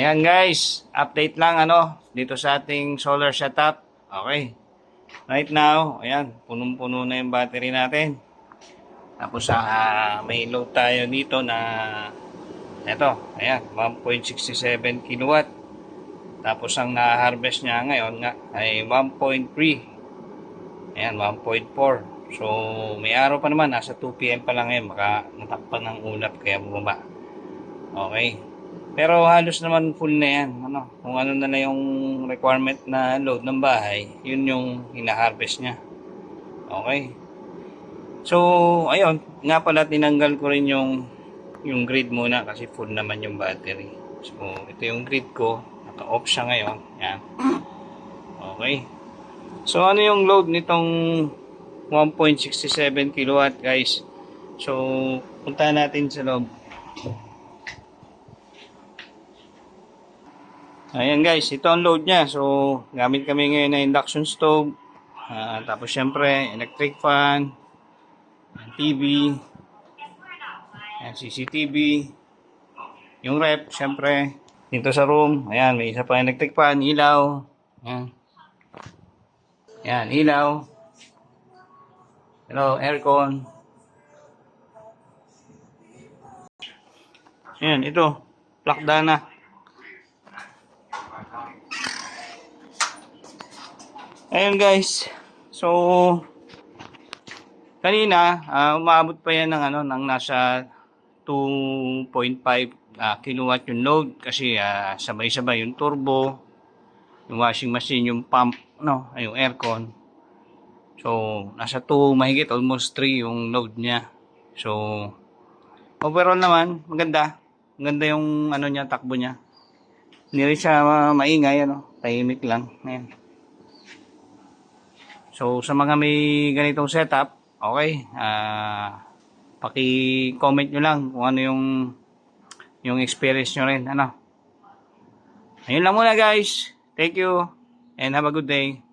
Ayan guys, update lang dito sa ating solar setup. Okay. Right now, ayan, punong-puno na yung battery natin. Tapos may load tayo dito na eto, ayan, 1.67 kilowatt. Tapos ang na-harvest niya ngayon nga ay 1.3. Ayan, 1.4. So, may araw pa naman, nasa 2 PM pa lang ngayon, baka natakpan ng ulap kaya bumaba. Okay. Pero halos naman full na yan. Kung ano na lang yung requirement na load ng bahay, yun yung hina-harvest niya. Okay. So, ayun. Nga pala, tinanggal ko rin yung grid muna kasi full naman yung battery. So, ito yung grid ko. Naka-off siya ngayon. Yan. Okay. So, ano yung load nitong 1.67 kilowatt guys? So, punta natin sa loob. Ayan guys, ito ang load niya. So, gamit kami ngayon na induction stove. Tapos syempre, electric fan, TV, ayan, CCTV, yung rep, syempre. Dito sa room, ayan, may isa pa electric fan, ilaw. Ayan. Ayan, ilaw. Hello, aircon. Ayan, ito, plakdana. Ayun guys. So kanina umabot pa yan ng nasa 2.5 kilowatt yung load kasi sabay-sabay yung turbo, yung washing machine, yung pump, yung aircon. So nasa 2 mahigit, almost 3 yung load niya. So overall naman maganda. Maganda yung niya, takbo niya. Hindi rin siya maingay, tahimik lang. Ayan. So, sa mga may ganitong setup, okay, paki-comment nyo lang kung ano yung experience nyo rin, Ayun lang muna guys. Thank you and have a good day.